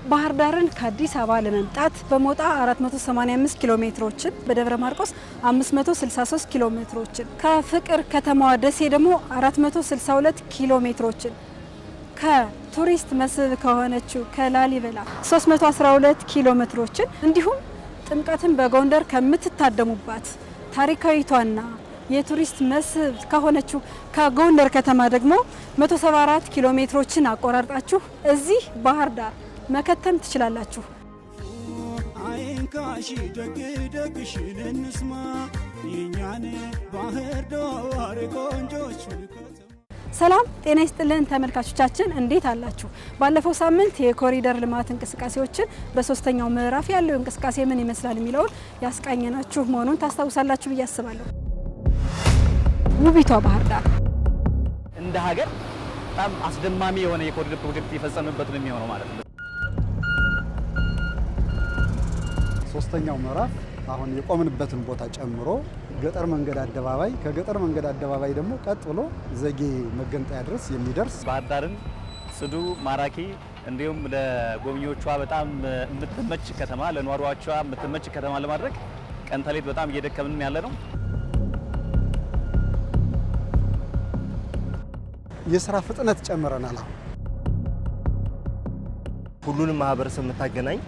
ባህር ዳርን ከአዲስ አበባ ለመምጣት በሞጣ 485 ኪሎ ሜትሮችን በደብረ ማርቆስ 563 ኪሎ ሜትሮችን ከፍቅር ከተማዋ ደሴ ደግሞ 462 ኪሎ ሜትሮችን ከቱሪስት መስህብ ከሆነችው ከላሊበላ 312 ኪሎ ሜትሮችን እንዲሁም ጥምቀትን በጎንደር ከምትታደሙባት ታሪካዊቷና የቱሪስት መስህብ ከሆነችው ከጎንደር ከተማ ደግሞ 174 ኪሎ ሜትሮችን አቆራርጣችሁ እዚህ ባህር ዳር መከተም ትችላላችሁ። አይንካሺ ደግሽን እንስማ የኛን ባህር ዳር ቆንጆች። ሰላም ጤና ይስጥልን ተመልካቾቻችን እንዴት አላችሁ? ባለፈው ሳምንት የኮሪደር ልማት እንቅስቃሴዎችን በሶስተኛው ምዕራፍ ያለው እንቅስቃሴ ምን ይመስላል የሚለውን ያስቃኘናችሁ መሆኑን ታስታውሳላችሁ ብዬ አስባለሁ። ውቢቷ ባህር ዳር እንደ ሀገር በጣም አስደማሚ የሆነ የኮሪደር ፕሮጀክት የፈጸመበት ነው የሚሆነው ማለት ነው። ሶስተኛው ምዕራፍ አሁን የቆምንበትን ቦታ ጨምሮ ገጠር መንገድ አደባባይ ከገጠር መንገድ አደባባይ ደግሞ ቀጥ ብሎ ዘጌ መገንጠያ ድረስ የሚደርስ ባህር ዳርን ጽዱ፣ ማራኪ እንዲሁም ለጎብኚዎቿ በጣም የምትመች ከተማ ለነዋሪዎቿ የምትመች ከተማ ለማድረግ ቀን ተሌት በጣም እየደከምን ያለ ነው። የሥራ ፍጥነት ጨምረናል። ሁሉንም ማህበረሰብ የምታገናኝ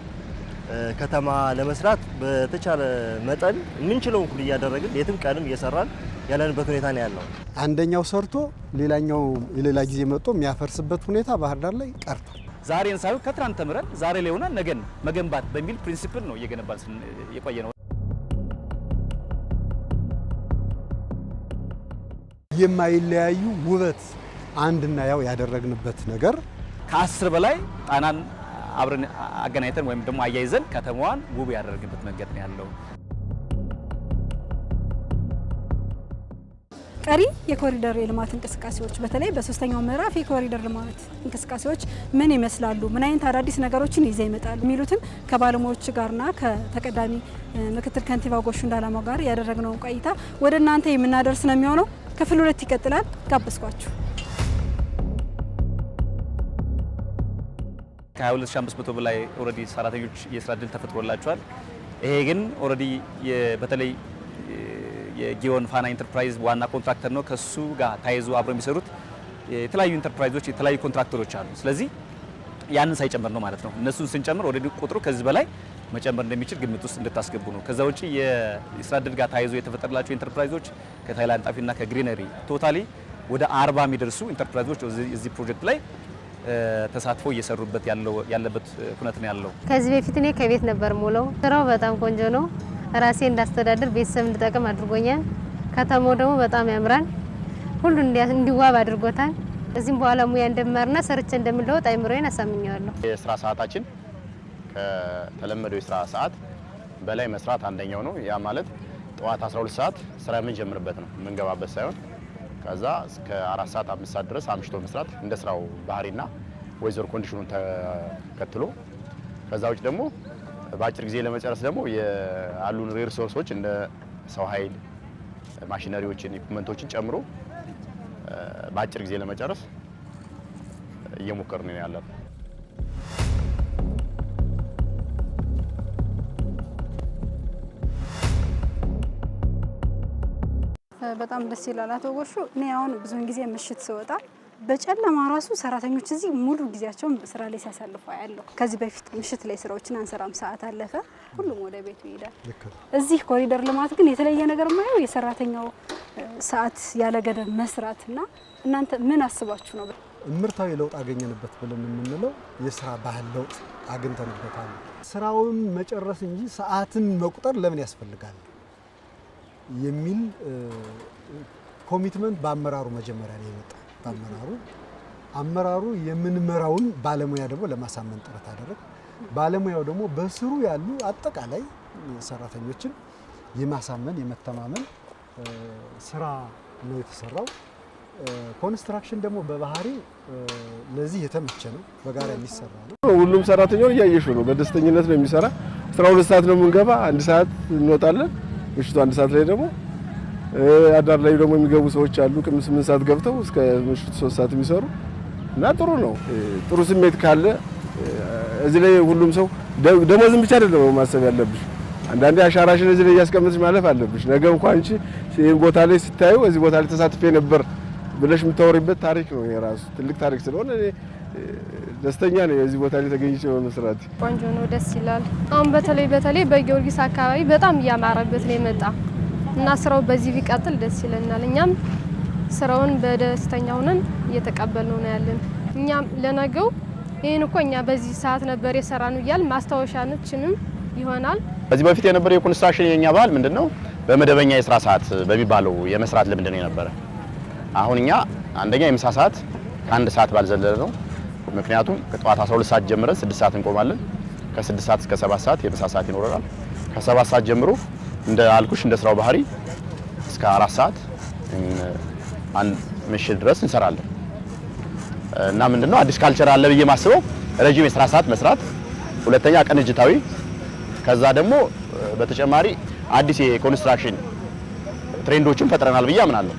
ከተማ ለመስራት በተቻለ መጠን የምንችለውን ሁሉ እያደረግን የትም ቀንም እየሰራን ያለንበት ሁኔታ ነው ያለው። አንደኛው ሰርቶ ሌላኛው የሌላ ጊዜ መጥቶ የሚያፈርስበት ሁኔታ ባህር ዳር ላይ ቀርቷል። ዛሬን ሳይሆን ከትናንት ተምረን ዛሬ ላይ ሆነን ነገን መገንባት በሚል ፕሪንሲፕል ነው እየገነባን የቆየ ነው። የማይለያዩ ውበት አንድና ያው ያደረግንበት ነገር ከ10 በላይ ጣናን አብረን አገናኝተን ወይም ደግሞ አያይዘን ከተማዋን ውብ ያደረግንበት መንገድ ነው ያለው። ቀሪ የኮሪደር የልማት እንቅስቃሴዎች በተለይ በሶስተኛው ምዕራፍ የኮሪደር ልማት እንቅስቃሴዎች ምን ይመስላሉ፣ ምን አይነት አዳዲስ ነገሮችን ይዘው ይመጣሉ የሚሉትን ከባለሙያዎች ጋርና ከተቀዳሚ ምክትል ከንቲባ ጎሹ እንዳላማው ጋር ያደረግነው ቆይታ ወደ እናንተ የምናደርስ ነው የሚሆነው። ክፍል 2 ይቀጥላል። ጋብዝኳችሁ። ከ2500 በላይ ኦሬዲ ሰራተኞች የስራ እድል ተፈጥሮላቸዋል። ይሄ ግን ኦሬዲ በተለይ የጊዮን ፋና ኢንተርፕራይዝ ዋና ኮንትራክተር ነው። ከሱ ጋር ታይዞ አብረው የሚሰሩት የተለያዩ ኢንተርፕራይዞች የተለያዩ ኮንትራክተሮች አሉ። ስለዚህ ያንን ሳይጨምር ነው ማለት ነው። እነሱን ስንጨምር ኦሬዲ ቁጥሩ ከዚህ በላይ መጨመር እንደሚችል ግምት ውስጥ እንድታስገቡ ነው። ከዛ ውጪ የስራ እድል ጋር ታይዞ የተፈጠረላቸው ኢንተርፕራይዞች ከታይላንድ ጣፊና ከግሪነሪ ቶታሊ ወደ 40 የሚደርሱ ኢንተርፕራይዞች እዚህ ፕሮጀክት ላይ ተሳትፎ እየሰሩበት ያለበት ሁኔታ ነው ያለው። ከዚህ በፊት እኔ ከቤት ነበር ሙለው። ስራው በጣም ቆንጆ ነው። ራሴ እንዳስተዳደር ቤተሰብ እንድጠቅም አድርጎኛል። ከተማው ደግሞ በጣም ያምራል። ሁሉ እንዲዋብ አድርጎታል። እዚህም በኋላ ሙያ እንደማርና ሰርቼ እንደምለወጥ አይምሮዬን አሳምኘዋለሁ። የስራ ሰዓታችን ከተለመደው የስራ ሰዓት በላይ መስራት አንደኛው ነው። ያ ማለት ጠዋት 12 ሰዓት ስራ የምንጀምርበት ነው የምንገባበት ሳይሆን ከዛ እስከ 4 ሰዓት 5 ሰዓት ድረስ አምሽቶ መስራት እንደ ስራው ባህሪና ወይዘር ኮንዲሽኑን ተከትሎ ከዛ ውጭ ደግሞ በአጭር ጊዜ ለመጨረስ ደግሞ ያሉን ሪሶርሶች እንደ ሰው ኃይል ማሽነሪዎችን ኢኩዊፕመንቶችን ጨምሮ በአጭር ጊዜ ለመጨረስ እየሞከርን ነው ያለው። በጣም ደስ ይላል አቶ ጎሹ። እኔ አሁን ብዙውን ጊዜ ምሽት ስወጣ በጨለማ ራሱ ሰራተኞች እዚህ ሙሉ ጊዜያቸውን ስራ ላይ ሲያሳልፉ ያለው። ከዚህ በፊት ምሽት ላይ ስራዎችን አንሰራም፣ ሰዓት አለፈ፣ ሁሉም ወደ ቤቱ ይሄዳል። እዚህ ኮሪደር ልማት ግን የተለየ ነገር ማየው የሰራተኛው ሰዓት ያለ ገደብ መስራትና እናንተ ምን አስባችሁ ነው? ምርታዊ ለውጥ አገኘንበት ብለን የምንለው የስራ ባህል ለውጥ አግኝተንበታል። ስራውን መጨረስ እንጂ ሰዓትን መቁጠር ለምን ያስፈልጋል የሚል ኮሚትመንት በአመራሩ መጀመሪያ ነው የመጣ። አመራሩ የምንመራውን ባለሙያ ደግሞ ለማሳመን ጥረት አደረገ። ባለሙያው ደግሞ በስሩ ያሉ አጠቃላይ ሰራተኞችን የማሳመን የመተማመን ስራ ነው የተሰራው። ኮንስትራክሽን ደግሞ በባህሪ ለዚህ የተመቸ ነው፣ በጋራ የሚሰራ ነው። ሁሉም ሰራተኛው እያየሽው ነው፣ በደስተኝነት ነው የሚሰራ። 12 ሰዓት ነው የምንገባ፣ 1 ሰዓት እንወጣለን። ምሽቱ 1 ሰዓት ላይ ደግሞ አዳር ላይ ደግሞ የሚገቡ ሰዎች አሉ። 8 ሰዓት ገብተው እስከ ምሽቱ 3 ሰዓት የሚሰሩ እና ጥሩ ነው። ጥሩ ስሜት ካለ እዚህ ላይ ሁሉም ሰው ደሞዝም ብቻ አይደለም ማሰብ ያለብሽ። አንዳንዴ አሻራሽን እዚህ ላይ ያስቀምጥሽ ማለፍ አለብሽ። ነገ እንኳን አንቺ ይሄን ቦታ ላይ ስታዩ እዚህ ቦታ ላይ ተሳትፌ ነበር ብለሽ የምታወሪበት ታሪክ ነው። የራሱ ትልቅ ታሪክ ስለሆነ ደስተኛ ነኝ እዚህ ቦታ ላይ ተገኝቼ በመስራት። ቆንጆ ነው፣ ደስ ይላል። አሁን በተለይ በጊዮርጊስ አካባቢ በጣም እያማረበት ነው የመጣ እና ስራው በዚህ ቢቀጥል ደስ ይለናል። እኛም ስራውን በደስተኛ ሆነን እየተቀበልነው ነው ያለን። እኛም ለነገው ይሄን እኮ እኛ በዚህ ሰዓት ነበር የሰራነው እያል ማስታወሻችንም ይሆናል። ከዚህ በፊት የነበረው የኮንስትራክሽን የኛ ባህል ምንድነው? በመደበኛ የስራ ሰዓት በሚባለው የመስራት ልምድ ነው የነበረ። አሁን እኛ አንደኛ የምሳ ሰዓት ከአንድ ሰዓት ባልዘለለ ነው። ምክንያቱም ከጠዋት 12 ሰዓት ጀምረን 6 ሰዓት እንቆማለን። ከ6 ሰዓት እስከ 7 ሰዓት የምሳ ሰዓት ይኖረናል። ከ7 ሰዓት ጀምሮ እንደ አልኩሽ እንደ ስራው ባህሪ እስከ 4 ሰዓት አንድ ምሽት ድረስ እንሰራለን። እና ምንድነው አዲስ ካልቸር አለ ብዬ ማስበው ረጅም የስራ ሰዓት መስራት፣ ሁለተኛ ቅንጅታዊ፣ ከዛ ደግሞ በተጨማሪ አዲስ የኮንስትራክሽን ትሬንዶችን ፈጥረናል ብዬ አምናለሁ።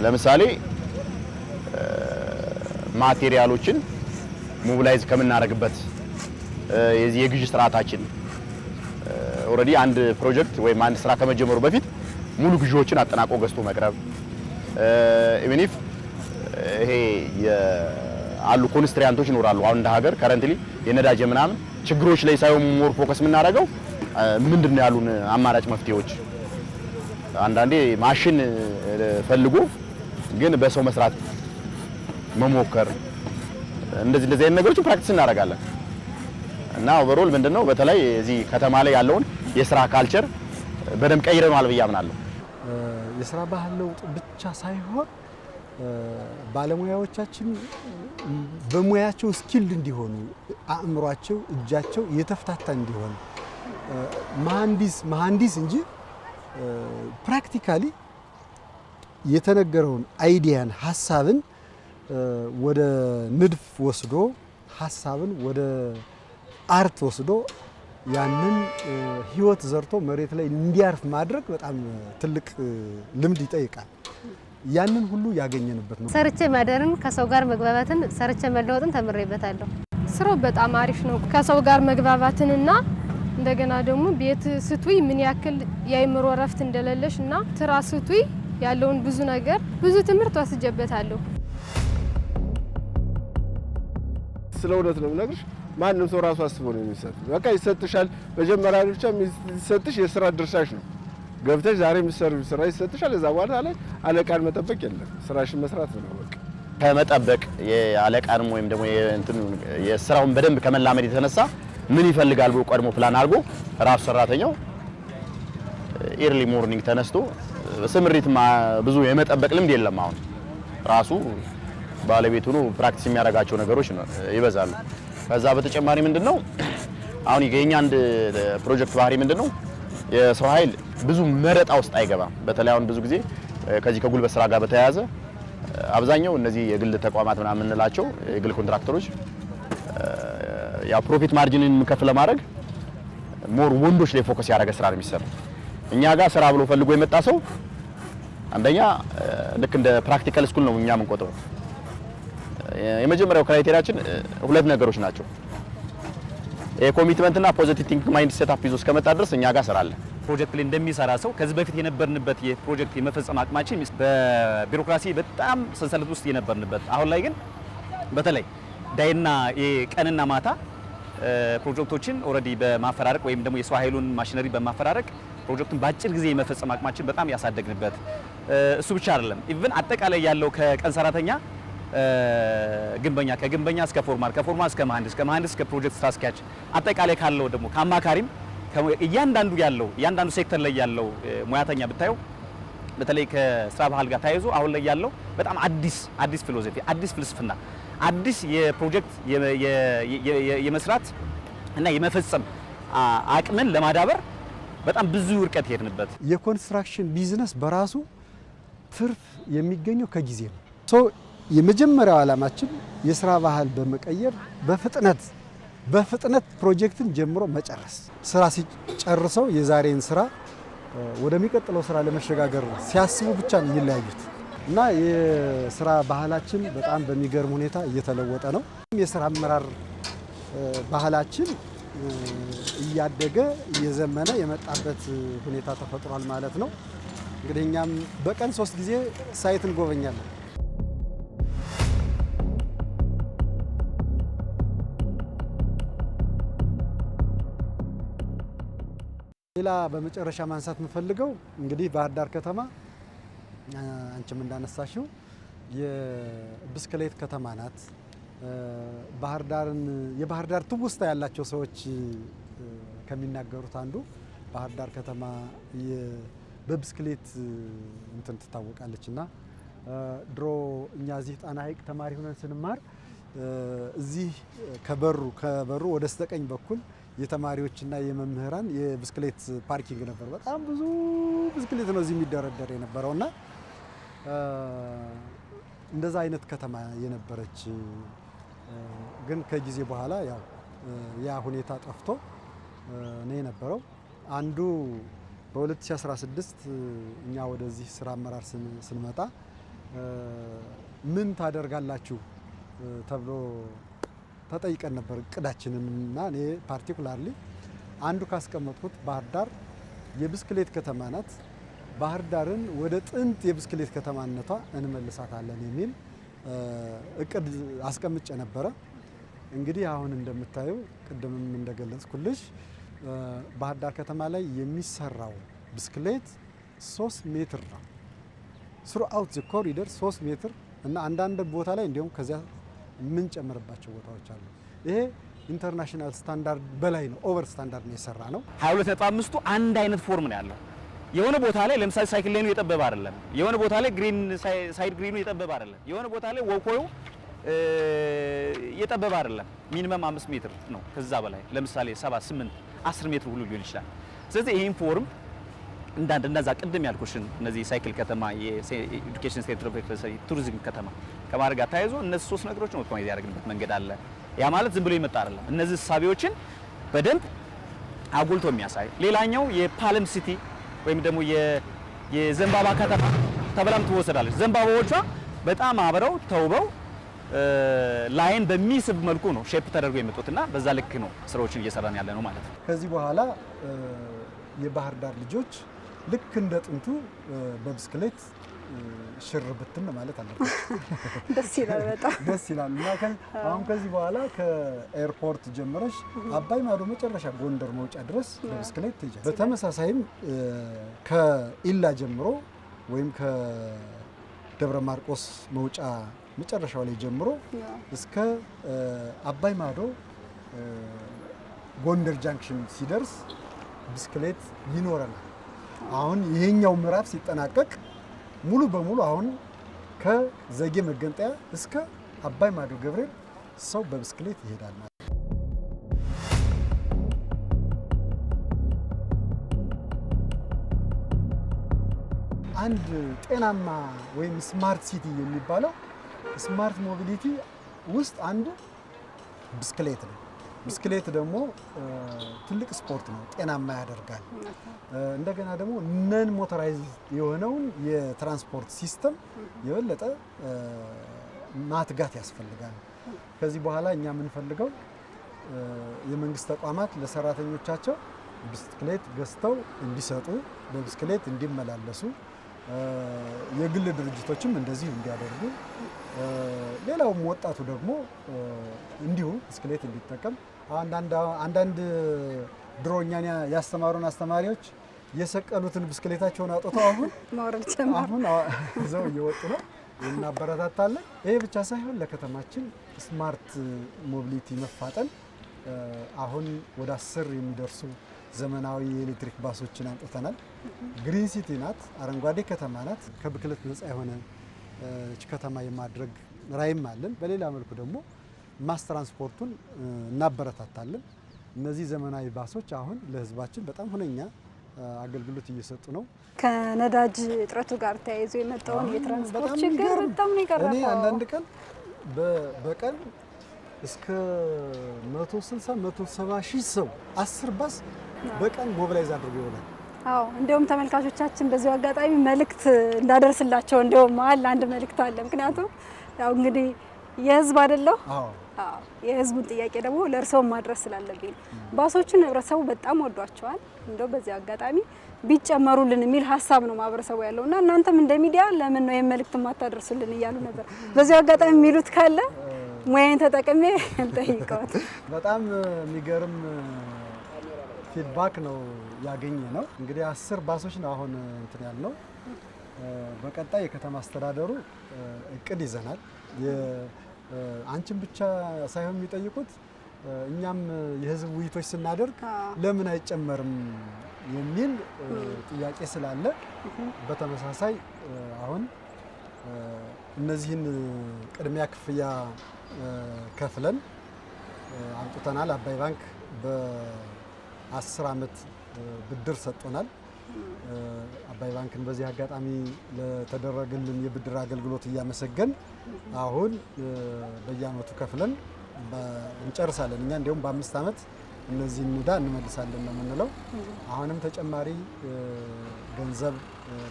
ለምሳሌ ማቴሪያሎችን ሞቢላይዝ ከምናደርግበት የዚህ የግዥ ስርዓታችን ኦልሬዲ አንድ ፕሮጀክት ወይም አንድ ስራ ከመጀመሩ በፊት ሙሉ ግዢዎችን አጠናቆ ገዝቶ መቅረብ ኢቭን ኢፍ ይሄ አሉ ኮንስትራክተሮች ይኖራሉ። አሁን እንደ ሀገር ከረንትሊ የነዳጅ ምናምን ችግሮች ላይ ሳይሆን ሞር ፎከስ የምናደርገው ምንድነው ያሉን አማራጭ መፍትሄዎች። አንዳንዴ ማሽን ፈልጎ ግን በሰው መስራት መሞከር እንደዚህ አይነት ነገሮችን ፕራክቲስ እናደርጋለን እና ኦቨርኦል ምንድነው በተለይ እዚህ ከተማ ላይ ያለውን የስራ ካልቸር በደንብ ቀይረናል ብዬ አምናለሁ። የስራ ባህል ለውጥ ብቻ ሳይሆን ባለሙያዎቻችን በሙያቸው ስኪልድ እንዲሆኑ አእምሯቸው እጃቸው የተፍታታ እንዲሆን መሐንዲስ እንጂ ፕራክቲካሊ የተነገረውን አይዲያን ሐሳብን ወደ ንድፍ ወስዶ ሐሳብን ወደ አርት ወስዶ ያንን ህይወት ዘርቶ መሬት ላይ እንዲያርፍ ማድረግ በጣም ትልቅ ልምድ ይጠይቃል። ያንን ሁሉ ያገኘንበት ነው። ሰርቼ ማደርን፣ ከሰው ጋር መግባባትን፣ ሰርቼ መለወጥን ተምሬበታለሁ። ስራው በጣም አሪፍ ነው። ከሰው ጋር መግባባትንና እንደገና ደግሞ ቤት ስትይ ምን ያክል የአይምሮ ረፍት እንደሌለሽ እና ስራ ስትይ ያለውን ብዙ ነገር ብዙ ትምህርት ወስጄበታለሁ። ስለ እውነት ነው የምነግርሽ። ማንም ሰው ራሱ አስቦ ነው የሚሰጥ። በቃ ይሰጥሻል። መጀመሪያ ብቻ የሚሰጥሽ የስራ ድርሻሽ ነው። ገብተሽ ዛሬ የምትሰሪው ስራ ይሰጥሻል። እዛ በኋላ ላይ አለቃን መጠበቅ የለም፣ ስራሽን መስራት ነው በቃ። ከመጠበቅ የአለቃንም ወይም ደግሞ የስራውን በደንብ ከመላመድ የተነሳ ምን ይፈልጋል ብሎ ቀድሞ ፕላን አድርጎ ራሱ ሰራተኛው ኤርሊ ሞርኒንግ ተነስቶ ስምሪት ብዙ የመጠበቅ ልምድ የለም። አሁን ራሱ ባለቤቱ ነው ፕራክቲስ የሚያደርጋቸው ነገሮች ይበዛሉ። ከዛ በተጨማሪ ምንድነው አሁን የኛ አንድ ፕሮጀክት ባህሪ ምንድነው የሰው ኃይል ብዙ መረጣ ውስጥ አይገባም። በተለይ አሁን ብዙ ጊዜ ከዚህ ከጉልበት ስራ ጋር በተያያዘ አብዛኛው እነዚህ የግል ተቋማት ምናምን የምንላቸው የግል ኮንትራክተሮች ያ ፕሮፊት ማርጂንን ከፍ ለማድረግ ሞር ወንዶች ላይ ፎከስ ያደረገ ስራ ነው የሚሰራው። እኛ ጋር ስራ ብሎ ፈልጎ የመጣ ሰው አንደኛ ልክ እንደ ፕራክቲካል ስኩል ነው እኛ የምንቆጥረው። የመጀመሪያው ክራይቴሪያችን ሁለት ነገሮች ናቸው። የኮሚትመንት እና ፖዚቲቭ ቲንኪንግ ማይንድ ሴት አፕ ይዞ እስከመጣ ድረስ እኛ ጋር ስራ አለ። ፕሮጀክት ላይ እንደሚሰራ ሰው ከዚህ በፊት የነበርንበት የፕሮጀክት የመፈጸም አቅማችን በቢሮክራሲ በጣም ሰንሰለት ውስጥ የነበርንበት፣ አሁን ላይ ግን በተለይ ዳይና የቀንና ማታ ፕሮጀክቶችን ኦልሬዲ በማፈራረቅ ወይም ደግሞ የሰው ኃይሉን ማሽነሪ በማፈራረቅ ፕሮጀክቱን በአጭር ጊዜ የመፈጸም አቅማችን በጣም ያሳደግንበት። እሱ ብቻ አይደለም፣ ኢቭን አጠቃላይ ያለው ከቀን ሰራተኛ ግንበኛ፣ ከግንበኛ እስከ ፎርማል፣ ከፎርማል እስከ መሐንዲስ፣ ከመሐንዲስ እስከ ፕሮጀክት ስራ አስኪያጅ፣ አጠቃላይ ካለው ደግሞ ከአማካሪም እያንዳንዱ ሴክተር ላይ ያለው ሙያተኛ ብታየው በተለይ ከስራ ባህል ጋር ተያይዞ አሁን ላይ ያለው በጣም አዲስ ፊሎሶፊ፣ አዲስ ፍልስፍና፣ አዲስ የፕሮጀክት የመስራት እና የመፈጸም አቅምን ለማዳበር በጣም ብዙ ርቀት ሄድንበት። የኮንስትራክሽን ቢዝነስ በራሱ ትርፍ የሚገኘው ከጊዜ ነው። የመጀመሪያው ዓላማችን የስራ ባህል በመቀየር በፍጥነት ፕሮጀክትን ጀምሮ መጨረስ። ስራ ሲጨርሰው የዛሬን ስራ ወደሚቀጥለው ስራ ለመሸጋገር ሲያስቡ ብቻ ነው ይለያዩት። እና የስራ ባህላችን በጣም በሚገርም ሁኔታ እየተለወጠ ነው። የስራ አመራር ባህላችን እያደገ እየዘመነ የመጣበት ሁኔታ ተፈጥሯል ማለት ነው። እንግዲህ እኛም በቀን 3 ጊዜ ሳይት እንጎበኛለን። ሌላ በመጨረሻ ማንሳት የምፈልገው እንግዲህ ባህር ዳር ከተማ አንቺም እንዳነሳሽው የብስክሌት ከተማ ናት። የባህር ዳር ትውስታ ያላቸው ሰዎች ከሚናገሩት አንዱ ባህር ዳር ከተማ በብስክሌት እንትን ትታወቃለች እና ድሮ እኛ እዚህ ጣና ሐይቅ ተማሪ ሆነን ስንማር እዚህ ከበሩ ወደ በስተቀኝ በኩል የተማሪዎችና የመምህራን የብስክሌት ፓርኪንግ ነበር። በጣም ብዙ ብስክሌት ነው እዚህ የሚደረደር የነበረውና እንደዛ አይነት ከተማ የነበረች ግን ከጊዜ በኋላ ያው ያ ሁኔታ ጠፍቶ ነው የነበረው። አንዱ በ2016 እኛ ወደዚህ ስራ አመራር ስንመጣ ምን ታደርጋላችሁ ተብሎ ተጠይቀን ነበር እቅዳችንና እኔ ፓርቲኩላርሊ አንዱ ካስቀመጥኩት ባህር ዳር የብስክሌት ከተማ ናት፣ ባህር ዳርን ወደ ጥንት የብስክሌት ከተማነቷ እንመልሳታለን የሚል እቅድ አስቀምጬ ነበረ። እንግዲህ አሁን እንደምታዩ ቅድምም እንደገለጽኩልሽ ባህር ዳር ከተማ ላይ የሚሰራው ብስክሌት 3 ሜትር ነው። ስሩአውት ዘ ኮሪደር 3 ሜትር እና አንዳንድ ቦታ ላይ እንዲሁም ከዚያ የምንጨምርባቸው ቦታዎች አሉ። ይሄ ኢንተርናሽናል ስታንዳርድ በላይ ነው፣ ኦቨር ስታንዳርድ ነው የሰራ ነው። 22.5ቱ አንድ አይነት ፎርም ነው ያለው። የሆነ ቦታ ላይ ለምሳሌ ሳይክል ሌኑ የጠበበ አይደለም። የሆነ ቦታ ላይ ሳይድ ግሪኑ የጠበበ አይደለም። የሆነ ቦታ ላይ ወኮዩ የጠበበ አይደለም። ሚኒመም 5 ሜትር ነው። ከዛ በላይ ለምሳሌ 7፣ 8፣ 10 ሜትር ሁሉ ሊሆን ይችላል። ስለዚህ ይሄን ፎርም እንደዛ ቅድም ያልኩሽን እነዚህ ሳይክል ከተማ፣ የኤዱኬሽን ሴንተር ኦፍ ኤክሰለንስ፣ ቱሪዝም ከተማ ከማድረግ ጋር ተያይዞ እነዚህ 3 ነገሮች ነው ኦፕቲማይዝ ያደረግንበት መንገድ አለ። ያ ማለት ዝም ብሎ ይመጣ አይደለም። እነዚህ ሳቢዎችን በደንብ አጉልቶ የሚያሳይ ሌላኛው የፓልም ሲቲ ወይም ደግሞ የዘንባባ ከተማ ተብላም ትወሰዳለች። ዘንባባዎቿ በጣም አብረው ተውበው ላይን በሚስብ መልኩ ነው ሼፕ ተደርገው የመጡትና በዛ ልክ ነው ስራዎችን እየሰራን ያለ ነው ማለት ነው። ከዚህ በኋላ የባህር ዳር ልጆች ልክ እንደ ጥንቱ በብስክሌት ሽር ብትን ማለት አለበት። ደስ ይላል፣ በጣም ደስ ይላል። እና አሁን ከዚህ በኋላ ከኤርፖርት ጀምረሽ አባይ ማዶ መጨረሻ ጎንደር መውጫ ድረስ በብስክሌት ትሄጃለሽ። በተመሳሳይም ከኢላ ጀምሮ ወይም ከደብረ ማርቆስ መውጫ መጨረሻው ላይ ጀምሮ እስከ አባይ ማዶ ጎንደር ጃንክሽን ሲደርስ ብስክሌት ይኖረናል። አሁን ይሄኛው ምዕራፍ ሲጠናቀቅ ሙሉ በሙሉ አሁን ከዘጌ መገንጠያ እስከ አባይ ማዶ ገብርኤል ሰው በብስክሌት ይሄዳል ማለት ነው። አንድ ጤናማ ወይም ስማርት ሲቲ የሚባለው ስማርት ሞቢሊቲ ውስጥ አንዱ ብስክሌት ነው። ብስክሌት ደግሞ ትልቅ ስፖርት ነው፣ ጤናማ ያደርጋል። እንደገና ደግሞ ነን ሞተራይዝ የሆነውን የትራንስፖርት ሲስተም የበለጠ ማትጋት ያስፈልጋል። ከዚህ በኋላ እኛ የምንፈልገው የመንግስት ተቋማት ለሰራተኞቻቸው ብስክሌት ገዝተው እንዲሰጡ፣ በብስክሌት እንዲመላለሱ፣ የግል ድርጅቶችም እንደዚህ እንዲያደርጉ፣ ሌላውም ወጣቱ ደግሞ እንዲሁ ብስክሌት እንዲጠቀም። አንዳንድ ድሮ እኛን ያስተማሩን አስተማሪዎች የሰቀሉትን ብስክሌታቸውን አውጥተው አሁን ይዘው እየወጡ ነው። እናበረታታለን። ይሄ ብቻ ሳይሆን ለከተማችን ስማርት ሞቢሊቲ መፋጠን አሁን ወደ 10 የሚደርሱ ዘመናዊ የኤሌክትሪክ ባሶችን አምጥተናል። ግሪን ሲቲ ናት፣ አረንጓዴ ከተማ ናት። ከብክለት ነፃ የሆነ ከተማ የማድረግ ራዕይም አለን። በሌላ መልኩ ደግሞ ማስ ትራንስፖርቱን እናበረታታለን። እነዚህ ዘመናዊ ባሶች አሁን ለሕዝባችን በጣም ሁነኛ አገልግሎት እየሰጡ ነው። ከነዳጅ እጥረቱ ጋር ተያይዞ የመጣውን የትራንስፖርት ችግር በጣም ነው የቀረፈው። እኔ አንዳንድ ቀን በቀን እስከ 160-170 ሺህ ሰው 10 ባስ በቀን ሞቢላይዝ አድርጎ ይሆናል። አዎ እንደውም ተመልካቾቻችን በዚሁ አጋጣሚ መልእክት እንዳደርስላቸው እንደውም መሀል አንድ መልእክት አለ። ምክንያቱም ያው እንግዲህ የህዝብ አይደለሁ። አዎ የህዝቡን ጥያቄ ደግሞ ለእርሰው ማድረስ ስላለብኝ ባሶችን ህብረተሰቡ በጣም ወዷቸዋል። እንደው በዚህ አጋጣሚ ቢጨመሩልን የሚል ሀሳብ ነው ማህበረሰቡ ያለውና እናንተም እንደ ሚዲያ ለምን ነው የመልእክት ማታደርሱልን እያሉ ነበር። በዚህ አጋጣሚ የሚሉት ካለ ሙያዬን ተጠቅሜ እንጠይቀዋት። በጣም የሚገርም ፊድባክ ነው ያገኘ ነው። እንግዲህ 10 ባሶች ነው አሁን እንትን ያልነው። በቀጣይ የከተማ አስተዳደሩ እቅድ ይዘናል። አንቺን ብቻ ሳይሆን የሚጠይቁት እኛም የህዝብ ውይይቶች ስናደርግ ለምን አይጨመርም የሚል ጥያቄ ስላለ በተመሳሳይ አሁን እነዚህን ቅድሚያ ክፍያ ከፍለን አምጥተናል። አባይ ባንክ በ10 ዓመት ብድር ሰጥቶናል። አባይ ባንክን በዚህ አጋጣሚ ለተደረገልን የብድር አገልግሎት እያመሰገን አሁን በየአመቱ ከፍለን እንጨርሳለን። እኛ እንዲያውም በ5 ዓመት እነዚህን ዕዳ እንመልሳለን ነው የምንለው። አሁንም ተጨማሪ ገንዘብ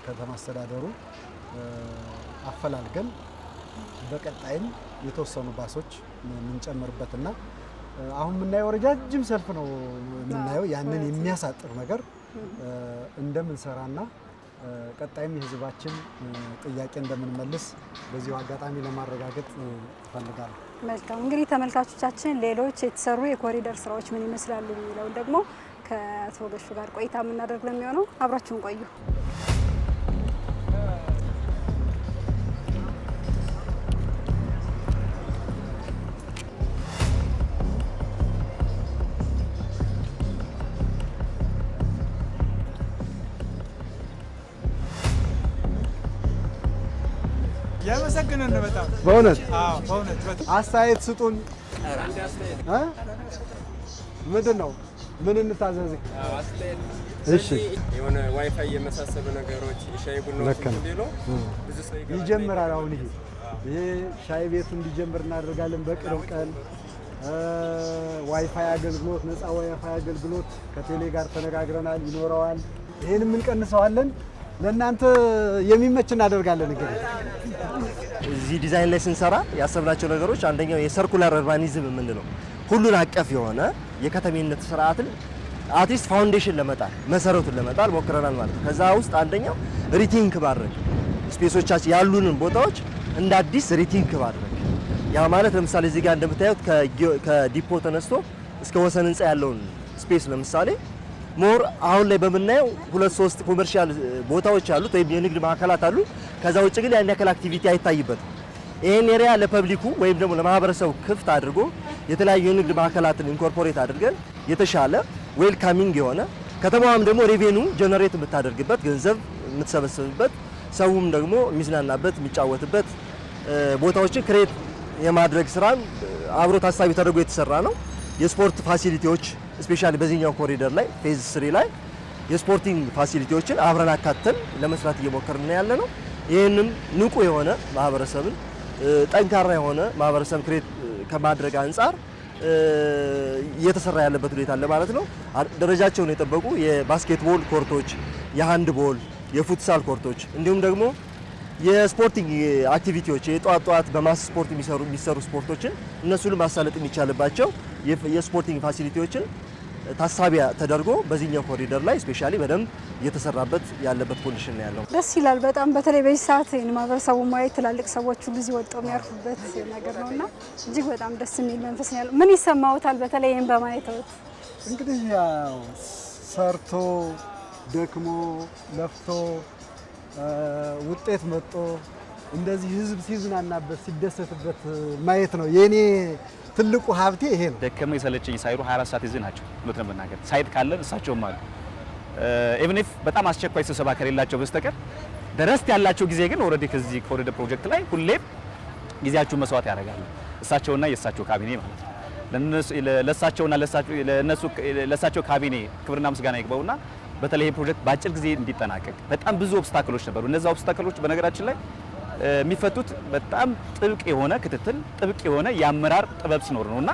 ከተማ አስተዳደሩ አፈላልገን በቀጣይም የተወሰኑ ባሶች የምንጨምርበትና አሁን የምናየው ረጃጅም ሰልፍ ነው የምናየው። ያንን የሚያሳጥር ነገር እንደምንሰራና ቀጣይም የህዝባችን ጥያቄ እንደምንመልስ በዚሁ አጋጣሚ ለማረጋገጥ እፈልጋለሁ። መልካም እንግዲህ ተመልካቾቻችን ሌሎች የተሰሩ የኮሪደር ስራዎች ምን ይመስላሉ የሚለውን ደግሞ ከአቶ ገሹ ጋር ቆይታ የምናደርግ ነው የሚሆነው። አብራችሁን ቆዩ። ያመሰግነን በጣም በእውነት በእውነት አስተያየት ስጡን። ምንድን ነው ምን እንታዘዝ? እሺ የሆነ ዋይፋይ የመሳሰሉ ነገሮች ሻይ ቡናዎች ቢሎ ብዙ ሰው ይጀምራል። አሁን ይሄ ሻይ ቤቱ እንዲጀምር እናደርጋለን በቅርብ ቀን። ዋይፋይ አገልግሎት፣ ነፃ ዋይፋይ አገልግሎት ከቴሌ ጋር ተነጋግረናል፣ ይኖረዋል። ይሄን እንቀንሰዋለን፣ ለእናንተ የሚመች እናደርጋለን። እንግዲህ እዚህ ዲዛይን ላይ ስንሰራ ያሰብናቸው ነገሮች አንደኛው የሰርኩላር ኡርባኒዝም የምንለው ሁሉን አቀፍ የሆነ የከተሜነት ስርዓትን አትሊስት ፋውንዴሽን ለመጣል መሰረቱን ለመጣል ሞክረናል ማለት ነው። ከዛ ውስጥ አንደኛው ሪቲንክ ማድረግ ስፔሶቻችን ያሉንን ቦታዎች እንደ አዲስ ሪቲንክ ማድረግ። ያ ማለት ለምሳሌ እዚህ ጋር እንደምታዩት ከዲፖ ተነስቶ እስከ ወሰን ህንፃ ያለውን ስፔስ ለምሳሌ ሞር አሁን ላይ በምናየው 2-3 ኮመርሻል ቦታዎች አሉት ወይም የንግድ ማዕከላት አሉ። ከዛ ውጭ ግን ያን ያክል አክቲቪቲ አይታይበትም። ይሄን ኤሪያ ለፐብሊኩ ወይም ደግሞ ለማህበረሰቡ ክፍት አድርጎ የተለያዩ የንግድ ማዕከላትን ኢንኮርፖሬት አድርገን የተሻለ ዌልካሚንግ የሆነ ከተማዋም ደግሞ ሬቬኑ ጀነሬት የምታደርግበት ገንዘብ የምትሰበስብበት ሰውም ደግሞ የሚዝናናበት የሚጫወትበት ቦታዎችን ክሬት የማድረግ ስራን አብሮ ታሳቢ ተደርጎ የተሰራ ነው። የስፖርት ፋሲሊቲዎች ስፔሻሊ በዚህኛው ኮሪደር ላይ ፌዝ 3 ላይ የስፖርቲንግ ፋሲሊቲዎችን አብረን አካተን ለመስራት እየሞከርን ያለ ነው። ይህንም ንቁ የሆነ ማህበረሰብን ጠንካራ የሆነ ማህበረሰብ ክሬት ከማድረግ አንጻር እየተሰራ ያለበት ሁኔታ አለ ማለት ነው። ደረጃቸውን የጠበቁ የባስኬትቦል ኮርቶች፣ የሃንድቦል፣ የፉትሳል ኮርቶች እንዲሁም ደግሞ የስፖርቲንግ አክቲቪቲዎች የጧት በማስ ስፖርት የሚሰሩ ስፖርቶችን እነሱንም ማሳለጥ የሚቻልባቸው የስፖርቲንግ ፋሲሊቲዎችን ታሳቢ ተደርጎ በዚህኛው ኮሪደር ላይ ስፔሻሊ በደንብ እየተሰራበት ያለበት ኮንዲሽን ነው ያለው። ደስ ይላል በጣም በተለይ በዚህ ሰዓት ማህበረሰቡ ማየት ትላልቅ ሰዎች ሁሉ እዚህ ወጥተው የሚያርፉበት ነገር ነውና እጅግ በጣም ደስ የሚል መንፈስ ነው ያለው። ምን ይሰማዎታል በተለይ ይሄን በማየት? እንግዲህ ያው ሰርቶ ደክሞ ለፍቶ ውጤት መጥቶ እንደዚህ ህዝብ ሲዝናናበት ሲደሰትበት ማየት ነው የኔ ትልቁ ሀብቴ ይሄ ነው። ደከመ የሰለቸኝ ሳይሩ 24 ሰዓት እዚህ ናቸው። እውነት ለመናገር ሳይት ካለን እሳቸውም አሉ። ኢቭን ኢፍ በጣም አስቸኳይ ስብሰባ ከሌላቸው በስተቀር ደረስት ያላቸው ጊዜ ግን ኦልሬዲ ከዚህ ኮሪደር ፕሮጀክት ላይ ሁሌም ጊዜያቸውን መስዋዕት ያደርጋሉ። እሳቸውና የእሳቸው ካቢኔ ማለት ነው። ለእሳቸውና ለእሳቸው ካቢኔ ክብርና ምስጋና ይግባውና በተለይ ይሄ ፕሮጀክት በአጭር ጊዜ እንዲጠናቀቅ በጣም ብዙ ኦብስታክሎች ነበሩ። እነዛ ኦብስታክሎች በነገራችን ላይ የሚፈቱት በጣም ጥብቅ የሆነ ክትትል፣ ጥብቅ የሆነ የአመራር ጥበብ ሲኖር ነውና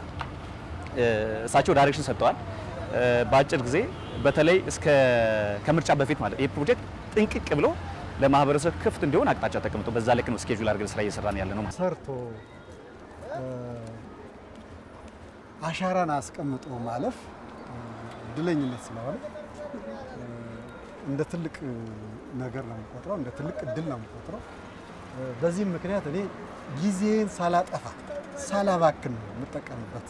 እሳቸው ዳይሬክሽን ሰጥተዋል። በአጭር ጊዜ በተለይ እስከ ከምርጫ በፊት ማለት ይሄ ፕሮጀክት ጥንቅቅ ብሎ ለማህበረሰብ ክፍት እንዲሆን አቅጣጫ ተቀምጦ በዛ ልክ ነው ስኬጁል አድርገን ስራ እየሰራን ያለ ነው። ሰርቶ አሻራን አስቀምጦ ማለፍ እድለኝነት ስለሆነ እንደ ትልቅ ነገር ነው የምቆጥረው፣ እንደ ትልቅ እድል ነው የምቆጥረው። በዚህም ምክንያት እኔ ጊዜን ሳላጠፋ ሳላባክን ነው የምጠቀምበት።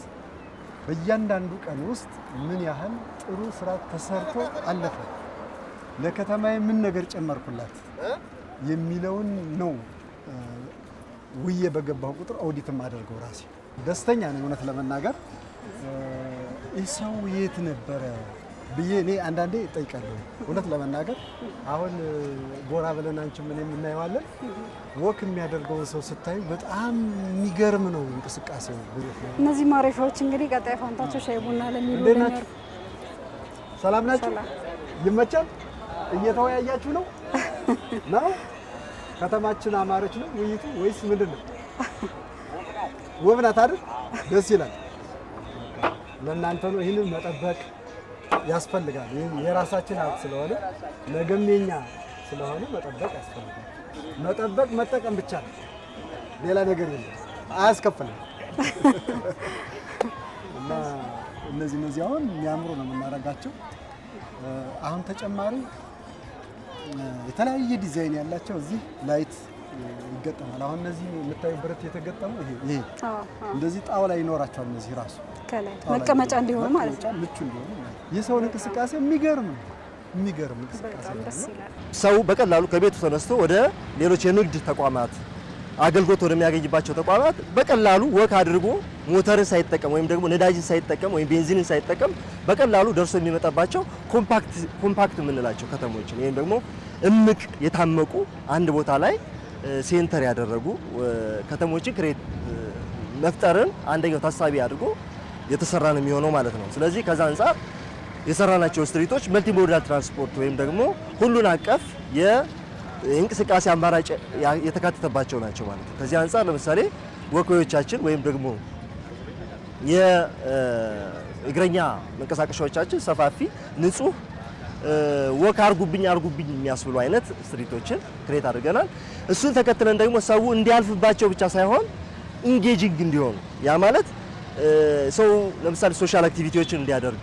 በእያንዳንዱ ቀን ውስጥ ምን ያህል ጥሩ ስራ ተሰርቶ አለፈ፣ ለከተማዬ ምን ነገር ጨመርኩላት የሚለውን ነው ውዬ በገባሁ ቁጥር ኦዲትም አደርገው ራሴ ደስተኛ ነኝ። እውነት ለመናገር ይህ ሰው የት ነበረ ብዬ እኔ አንዳንዴ እጠይቃለሁ። እውነት ለመናገር አሁን ጎራ ብለን አንቺ ምን የምናየዋለን ወክ የሚያደርገውን ሰው ስታዩ በጣም የሚገርም ነው እንቅስቃሴው። እነዚህ ማረፊያዎች እንግዲህ ቀጣይ ፋንታቸው ሻይ ቡና ለሚሉ ናቸው። ሰላም ናቸው። ይመቻል። እየተወያያችሁ ነው ነው ከተማችን አማረች ነው ውይይቱ ወይስ ምንድን ነው? ውብ ናት አይደል? ደስ ይላል። ለእናንተ ነው ይህንን መጠበቅ ያስፈልጋል። የራሳችን ሀብት ስለሆነ ነገም የኛ ስለሆነ መጠበቅ ያስፈልጋል። መጠበቅ መጠቀም ብቻ ነው፣ ሌላ ነገር የለም፣ አያስከፍልም። እና እነዚህ አሁን የሚያምሩ ነው የምናደርጋቸው። አሁን ተጨማሪ የተለያየ ዲዛይን ያላቸው እዚህ ላይት ይገጠማል። አሁን እነዚህ የምታዩ ብረት የተገጠሙ ይሄ እንደዚህ ጣውላ ይኖራቸዋል። እነዚህ ራሱ ከላይ መቀመጫ እንዲሆኑ ማለት ነው፣ ምቹ እንዲሆኑ። የሰውን እንቅስቃሴ የሚገርም እንቅስቃሴ ነው። ሰው በቀላሉ ከቤቱ ተነስቶ ወደ ሌሎች የንግድ ተቋማት አገልግሎት ወደሚያገኝባቸው ተቋማት በቀላሉ ወክ አድርጎ ሞተርን ሳይጠቀም ወይም ደግሞ ነዳጅን ሳይጠቀም ወይም ቤንዚንን ሳይጠቀም በቀላሉ ደርሶ የሚመጣባቸው ኮምፓክት የምንላቸው ከተሞችን ወይም ደግሞ እምቅ የታመቁ አንድ ቦታ ላይ ሴንተር ያደረጉ ከተሞችን ክሬት መፍጠርን አንደኛው ታሳቢ አድርጎ የተሰራ ነው የሚሆነው ማለት ነው። ስለዚህ ከዛ አንፃር የሰራናቸው ስትሪቶች መልቲ ሞዳል ትራንስፖርት ወይም ደግሞ ሁሉን አቀፍ የእንቅስቃሴ አማራጭ የተካተተባቸው ናቸው ማለት ነው። ከዚህ አንፃር ለምሳሌ ወክዌዎቻችን ወይም ደግሞ የእግረኛ መንቀሳቀሻዎቻችን ሰፋፊ፣ ንጹህ ወክ አርጉብኝ የሚያስብሉ አይነት ስትሪቶችን ክሬት አድርገናል። እሱን ተከትለን ደግሞ ሰው እንዲያልፍባቸው ብቻ ሳይሆን ኢንጌጂንግ እንዲሆኑ፣ ያ ማለት ሰው ለምሳሌ ሶሻል አክቲቪቲዎችን እንዲያደርግ፣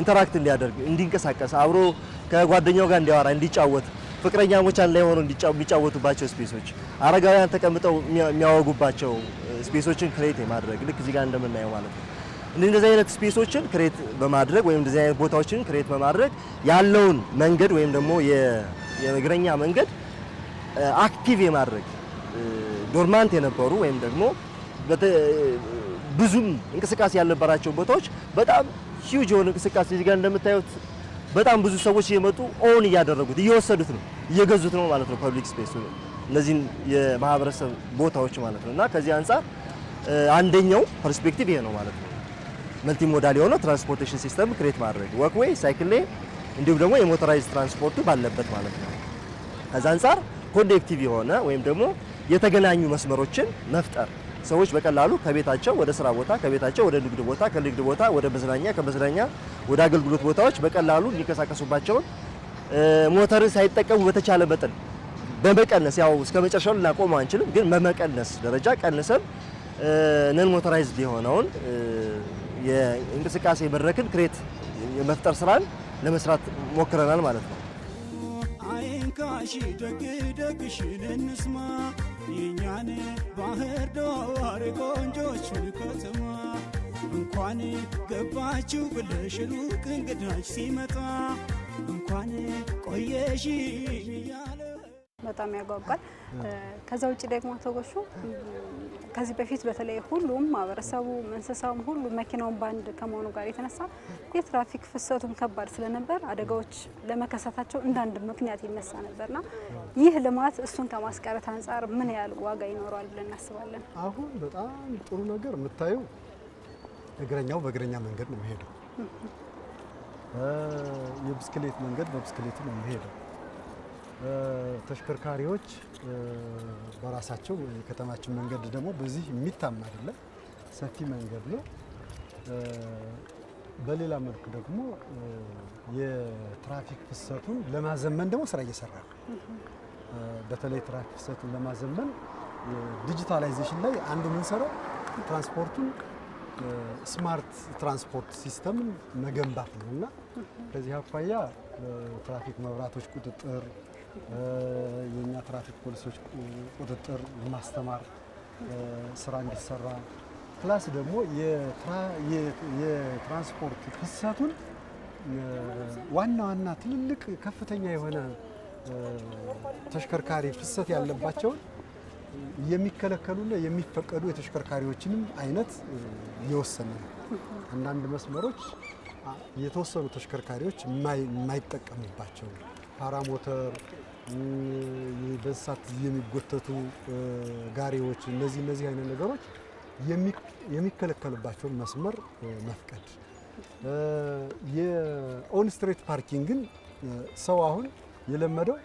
ኢንተራክት እንዲያደርግ፣ እንዲንቀሳቀስ፣ አብሮ ከጓደኛው ጋር እንዲያወራ፣ እንዲጫወት፣ ፍቅረኛሞች አንድ ላይ ሆነው የሚጫወቱባቸው ስፔሶች፣ አረጋውያን ተቀምጠው የሚያወጉባቸው ስፔሶችን ክሬት የማድረግ ልክ እዚህ ጋር እንደምናየው ማለት ነው። እንደዚህ አይነት ስፔሶችን ክሬት በማድረግ ወይም እንደዚህ አይነት ቦታዎችን ክሬት በማድረግ ያለውን መንገድ ወይም ደግሞ የእግረኛ መንገድ አክቲቭ የማድረግ ዶርማንት የነበሩ ወይም ደግሞ ብዙም እንቅስቃሴ ያልነበራቸው ቦታዎች በጣም ሂውጅ የሆነ እንቅስቃሴ እዚህ ጋር እንደምታዩት በጣም ብዙ ሰዎች እየመጡ ኦን እያደረጉት እየወሰዱት ነው እየገዙት ነው ማለት ነው። ፐብሊክ ስፔስ እነዚህን የማህበረሰብ ቦታዎች ማለት ነው። እና ከዚህ አንፃር አንደኛው ፐርስፔክቲቭ ይሄ ነው ማለት ነው። መልቲ ሞዳል የሆነ ትራንስፖርቴሽን ሲስተም ክሬት ማድረግ ወክዌይ፣ ሳይክል ሌን እንዲሁም ደግሞ የሞተራይዝድ ትራንስፖርቱ ባለበት ማለት ነው። ከዛ አንፃር ኮኔክቲቭ የሆነ ወይም ደግሞ የተገናኙ መስመሮችን መፍጠር ሰዎች በቀላሉ ከቤታቸው ወደ ስራ ቦታ፣ ከቤታቸው ወደ ንግድ ቦታ፣ ከንግድ ቦታ ወደ መዝናኛ፣ ከመዝናኛ ወደ አገልግሎት ቦታዎች በቀላሉ የሚንቀሳቀሱባቸውን ሞተርን ሳይጠቀሙ በተቻለ መጠን በመቀነስ ያው እስከ መጨረሻው ልናቆመው አንችልም፣ ግን በመቀነስ ደረጃ ቀንሰን ነን ሞተራይዝድ የሆነውን የእንቅስቃሴ መድረክን ክሬት የመፍጠር ስራን ለመስራት ሞክረናል ማለት ነው። አይንካሽ ደግሽን እንስማ የኛን ባህር ዳር ቆንጆችን ከተማ እንኳን ገባችሁ ብለሽ ሩቅ እንግዳች ሲመጣ እንኳን ቆየሽ እያለ በጣም ያጓጓል። ከዛ ውጭ ደግሞ ተጎሹ ከዚህ በፊት በተለይ ሁሉም ማህበረሰቡ እንስሳውም ሁሉ መኪናውን ባንድ ከመሆኑ ጋር የተነሳ የትራፊክ ፍሰቱም ከባድ ስለነበር አደጋዎች ለመከሰታቸው እንዳንድ ምክንያት ይነሳ ነበርና ይህ ልማት እሱን ከማስቀረት አንጻር ምን ያህል ዋጋ ይኖረዋል ብለን እናስባለን? አሁን በጣም ጥሩ ነገር የምታየው እግረኛው በእግረኛ መንገድ ነው የሚሄደው፣ የብስክሌት መንገድ በብስክሌት ነው የሚሄደው። ተሽከርካሪዎች በራሳቸው የከተማችን መንገድ ደግሞ በዚህ የሚታማ አይደለም፣ ሰፊ መንገድ ነው። በሌላ መልኩ ደግሞ የትራፊክ ፍሰቱን ለማዘመን ደግሞ ስራ እየሰራ ነው። በተለይ ትራፊክ ፍሰቱን ለማዘመን ዲጂታላይዜሽን ላይ አንዱ የምንሰራው ትራንስፖርቱን ስማርት ትራንስፖርት ሲስተምን መገንባት ነው እና ከዚህ አኳያ ትራፊክ መብራቶች ቁጥጥር፣ የኛ ትራፊክ ፖሊሶች ቁጥጥር ማስተማር ስራ እንዲሰራ ፕላስ ደግሞ የትራንስፖርት ፍሰቱን ዋና ዋና ትልልቅ ከፍተኛ የሆነ ተሽከርካሪ ፍሰት ያለባቸውን የሚከለከሉና የሚፈቀዱ የተሽከርካሪዎችንም አይነት እየወሰነ ነው። አንዳንድ መስመሮች የተወሰኑ ተሽከርካሪዎች የማይጠቀሙባቸው ፓራሞተር፣ በእንስሳት የሚጎተቱ ጋሪዎች፣ እነዚህ አይነት ነገሮች የሚከለከሉባቸውን መስመር መፍቀድ። የኦን ስትሬት ፓርኪንግን ሰው አሁን የለመደው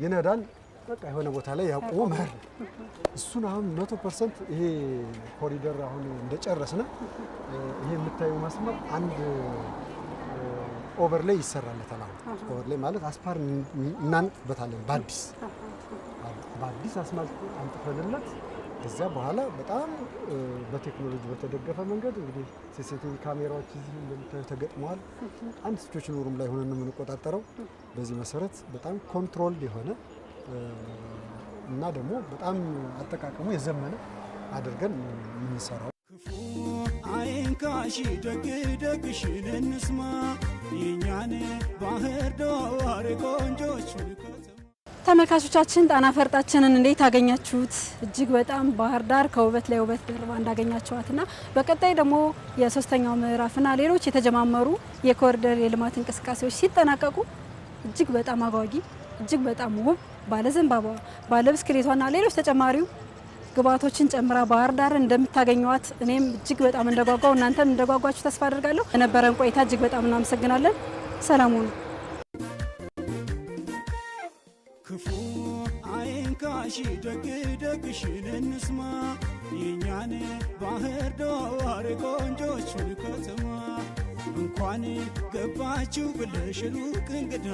ይነዳል፣ በቃ የሆነ ቦታ ላይ ያቆመ መሄድ ነው። እሱን አሁን 100% ይሄ ኮሪደር አሁን እንደጨረስነ ይሄ የምታዩ መስመር አንድ ኦቨርሌይ ይሰራለታል። አሁን ኦቨርሌይ ማለት አስፓር እናንጥበታለን በአዲስ አስፋልት አንጥፈንለት ከዚያ በኋላ በጣም በቴክኖሎጂ በተደገፈ መንገድ እንግዲህ ሲሲቲቪ ካሜራዎች እዚህ እንደምታዩ ተገጥመዋል። አንድ ሲቹዌሽን ሩም ላይ ሆነን የምንቆጣጠረው በዚህ መሰረት በጣም ኮንትሮልድ የሆነ እና ደግሞ በጣም አጠቃቀሙ የዘመነ አድርገን የምንሰራው። ክፉ አይንካሽ ደግ ደግሽን እንስማ የኛን ባህር ዳር ቆንጆቹን ከተማ። ተመልካቾቻችን ጣና ፈርጣችንን እንዴት አገኛችሁት? እጅግ በጣም ባህር ዳር ከውበት ላይ ውበት ደርባ እንዳገኛችኋትና በቀጣይ ደግሞ የሶስተኛው ምዕራፍና ሌሎች የተጀማመሩ የኮሪደር የልማት እንቅስቃሴዎች ሲጠናቀቁ እጅግ በጣም አጓጊ እጅግ በጣም ውብ ባለዘንባባ ባለብስክሌቷና ሌሎች ተጨማሪው ግብዓቶችን ጨምራ ባህር ዳር እንደምታገኟት እኔም እጅግ በጣም እንደጓጓው እናንተም እንደጓጓችሁ ተስፋ አድርጋለሁ። የነበረን ቆይታ እጅግ በጣም እናመሰግናለን። ሰላም ሁኑ። ክፉ አይንካሽ ደግ ደግሽን እንስማ የኛን ባህር ዳር ቆንጆቹን ከተማ እንኳን ገባችሁ ብለሽ ሩቅ እንግዳ